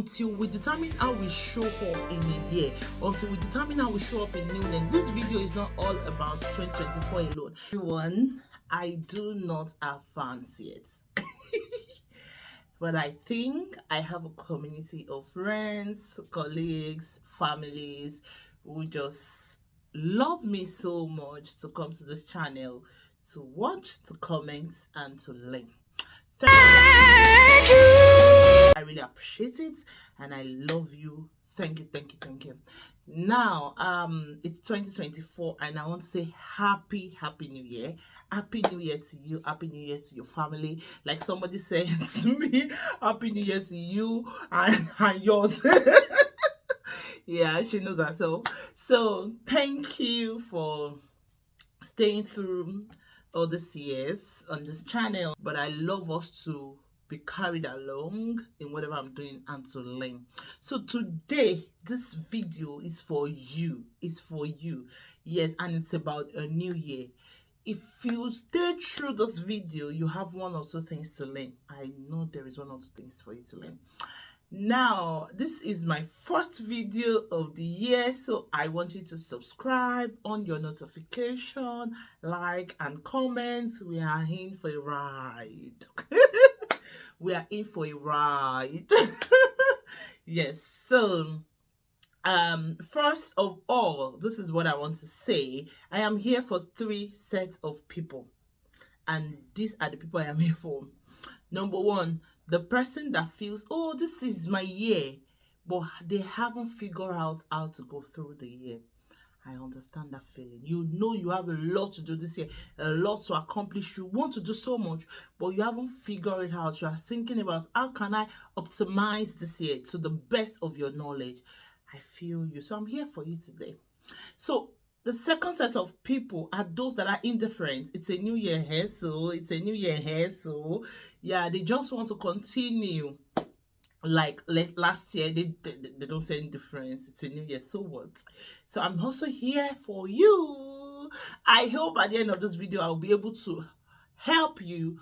until we determine how we show up in a year, until we determine how we show up in newness. This video is not all about 2024 alone. Everyone, I do not have fans yet. But I think I have a community of friends, colleagues, families who just love me so much to come to this channel to watch, to comment, and to learn. Thank you. I really appreciate it and I love you. Thank you. Now, it's 2024 and I want to say happy new year. Happy new year to you. Happy new year to your family. Like somebody said to me, happy new year to you and yours. Yeah, she knows herself. So thank you for staying through all these years on this channel. But I love us to be carried along in whatever I'm doing and to learn. So today, this video is for you. It's for you. Yes, and it's about a new year. If you stay through this video, you have one or two things to learn. I know there is one or two things for you to learn. Now, this is my first video of the year, so I want you to subscribe, on your notification, like and comment. We are in for a ride. We are in for a ride. Yes, so first of all, this is what I want to say. I am here for 3 sets of people, and these are the people I am here for. Number one, the person that feels, oh, this is my year, but they haven't figured out how to go through the year. I understand that feeling. You know you have a lot to do this year, a lot to accomplish. You want to do so much, but you haven't figured it out. You are thinking about, how can I optimize this year to the best of your knowledge? I feel you. So I'm here for you today. So the second set of people are those that are indifferent. It's a new year here, so it's a new year here, so yeah, they just want to continue like last year. They don't say any difference. It's a new year, so what? So I'm also here for you. I hope at the end of this video I'll be able to help you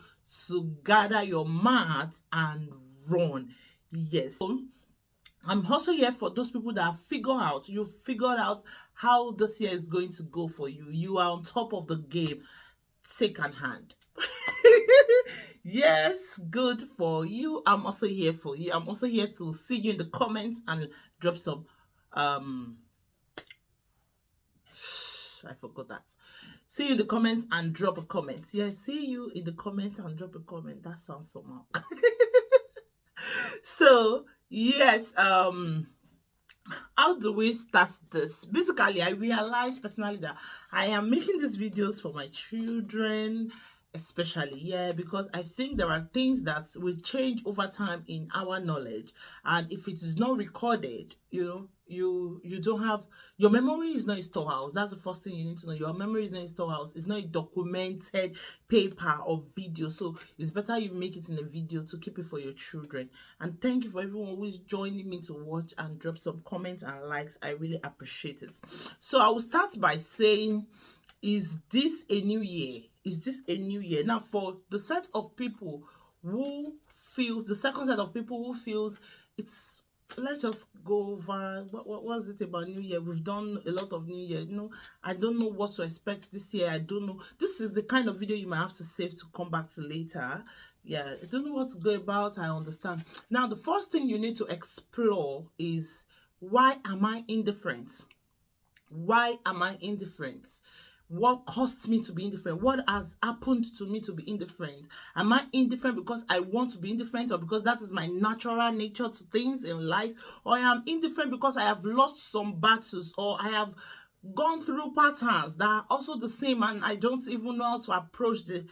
to gather your mat and run. Yes. So, I'm also here for those people that have you've figured out how this year is going to go for you. You are on top of the game. Take a hand. Yes, good for you. I'm also here for you. I'm also here to see you in the comments and drop some I forgot that. See you in the comments and drop a comment. Yeah, see you in the comments and drop a comment. That sounds somehow. So yes, how do we start this? Basically, I realized personally that I am making these videos for my children, especially, yeah, because I think there are things that will change over time in our knowledge, and if it is not recorded, you know, you don't have, your memory is not a storehouse. That's the first thing you need to know. Your memory is not a storehouse. It's not a documented paper or video, so it's better you make it in a video to keep it for your children. And thank you for everyone who is joining me to watch and drop some comments and likes. I really appreciate it. So I will start by saying, is this a new year? Is this a new year? Now, for the set of people who feels, the second set of people who feels it's, let's just go over what was it about new year. We've done a lot of new year, you know, I don't know what to expect this year. I don't know. This is the kind of video you might have to save to come back to later. Yeah, I don't know what to go about. I understand. Now, the first thing you need to explore is, why am I indifferent? Why am I indifferent? What caused me to be indifferent? What has happened to me to be indifferent? Am I indifferent because I want to be indifferent, or because that is my natural nature to things in life? Or I am indifferent because I have lost some battles, or I have gone through patterns that are also the same and I don't even know how to approach the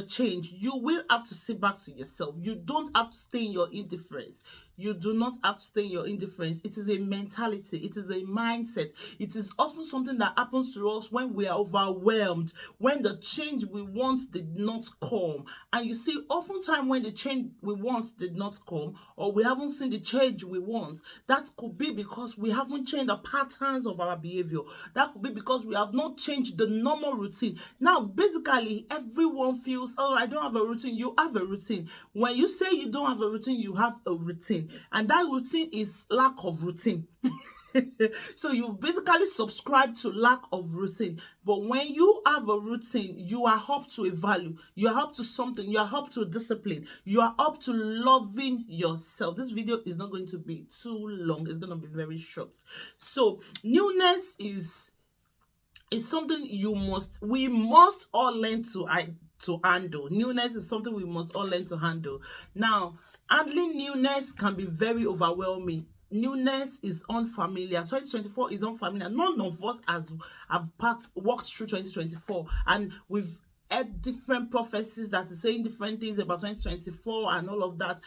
change? You will have to sit back to yourself. You don't have to stay in your indifference. You do not have to stay in your indifference. It is a mentality. It is a mindset. It is often something that happens to us when we are overwhelmed, when the change we want did not come. And you see, oftentimes when the change we want did not come, or we haven't seen the change we want, that could be because we haven't changed the patterns of our behavior. That could be because we have not changed the normal routine. Now, basically, everyone feels, oh, I don't have a routine. You have a routine. When you say you don't have a routine, you have a routine. routine, and that routine is lack of routine. So you've basically subscribed to lack of routine. But when you have a routine, you are up to a value, you are up to something, you are up to discipline, you are up to loving yourself. This video is not going to be too long, it's going to be very short. So newness is something we must all learn to handle. Newness is something we must all learn to handle. Now, handling newness can be very overwhelming. Newness is unfamiliar. 2024 is unfamiliar. None of us have walked through 2024, and we've heard different prophecies that are saying different things about 2024 and all of that,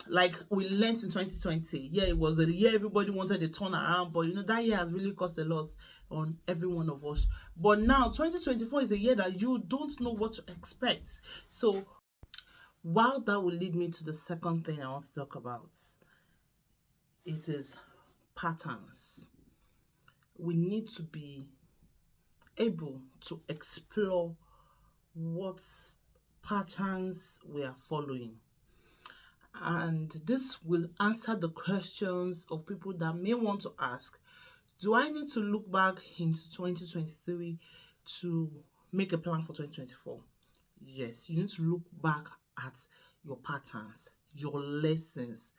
like we learned in 2020. Yeah, it was a year everybody wanted a turnaround, but that year has really cost a lot on every one of us. But now 2024 is a year that you don't know what to expect. So while that will lead me to the second thing I want to talk about, it is patterns. We need to be able to explore what patterns we are following, and this will answer the questions of people that may want to ask, do I need to look back into 2023 to make a plan for 2024? Yes, you need to look back at your patterns, your lessons.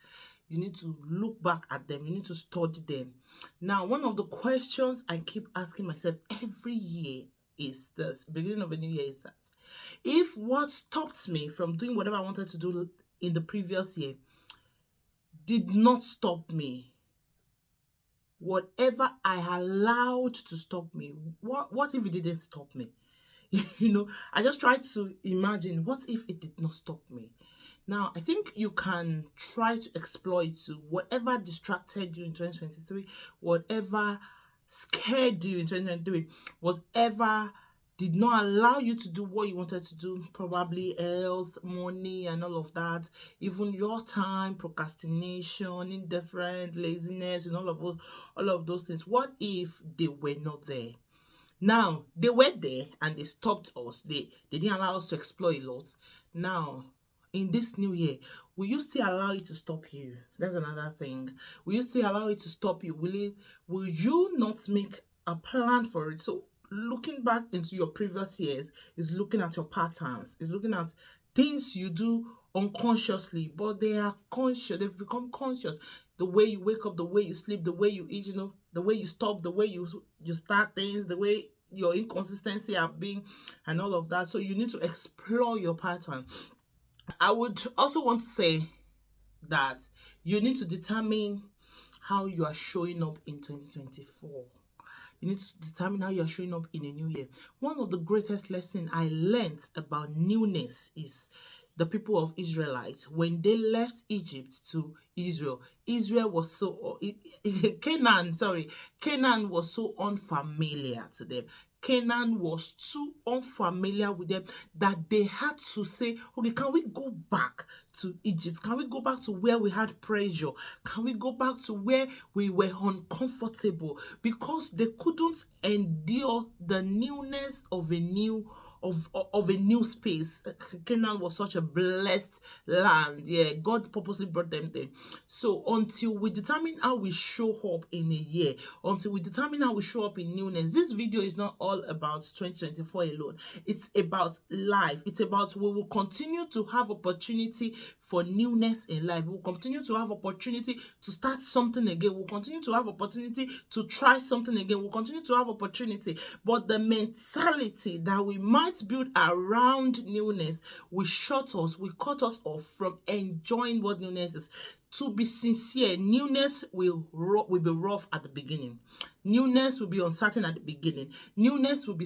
You need to look back at them. You need to study them. Now, one of the questions I keep asking myself every year is this, beginning of a new year, is that if what stopped me from doing whatever I wanted to do in the previous year did not stop me, whatever I allowed to stop me, what if it didn't stop me? I just try to imagine, what if it did not stop me? Now, I think you can try to exploit whatever distracted you in 2023, whatever scared you in 2023, whatever did not allow you to do what you wanted to do, probably health, money, and all of that, even your time, procrastination, indifference, laziness, and all of those things. What if they were not there? Now, they were there and they stopped us. They didn't allow us to explore a lot. Now, in this new year, will you still allow it to stop you? That's another thing. Will you still allow it to stop you? Will you not make a plan for it? So looking back into your previous years is looking at your patterns, is looking at things you do unconsciously, but they are conscious. They've become conscious. The way you wake up, the way you sleep, the way you eat, the way you stop, the way you start things, the way your inconsistency have been, and all of that. So you need to explore your pattern. I would also want to say that you need to determine how you are showing up in 2024. You need to determine how you're showing up in a new year. One of the greatest lessons I learned about newness is the people of Israelites. When they left Egypt to Israel was so Canaan was so unfamiliar to them. Canaan was too unfamiliar with them that they had to say, okay, can we go back to Egypt? Can we go back to where we had pressure? Can we go back to where we were uncomfortable? Because they couldn't endure the newness of a new space. Canaan was such a blessed land. Yeah, God purposely brought them there. So until we determine how we show up in a year, until we determine how we show up in newness, this video is not all about 2024 alone. It's about life. It's about we will continue to have opportunity for newness in life. We'll continue to have opportunity to start something again. We'll continue to have opportunity to try something again. We'll continue to have opportunity. But the mentality that we might build around newness will cut us off from enjoying what newness is. To be sincere, newness will be rough at the beginning. Newness will be uncertain at the beginning. Newness will be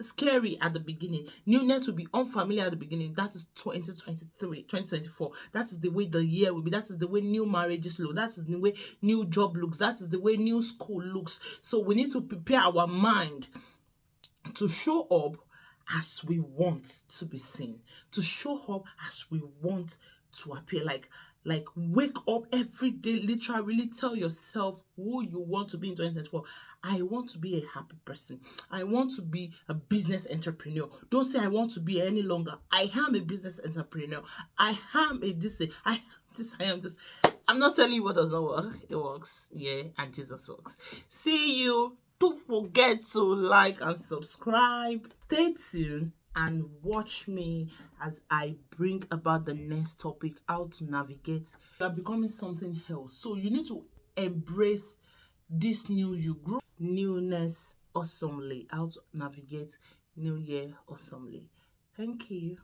scary at the beginning. Newness will be unfamiliar at the beginning. That is 2024. That is the way the year will be. That is the way new marriages look. That is the way new job looks. That is the way new school looks. So we need to prepare our mind to show up as we want to be seen, to show up as we want to appear. Like wake up every day, literally tell yourself who you want to be in 2024. I want to be a happy person. I want to be a business entrepreneur. Don't say I want to be any longer. I am a business entrepreneur. I am a this. I am this. I'm not telling you what does not work. It works. Yeah, and Jesus works. See you. Don't forget to like and subscribe. Stay tuned and watch me as I bring about the next topic, how to navigate. You are becoming something else. So you need to embrace this new you. Grow newness awesomely. How to navigate new year awesomely. Thank you.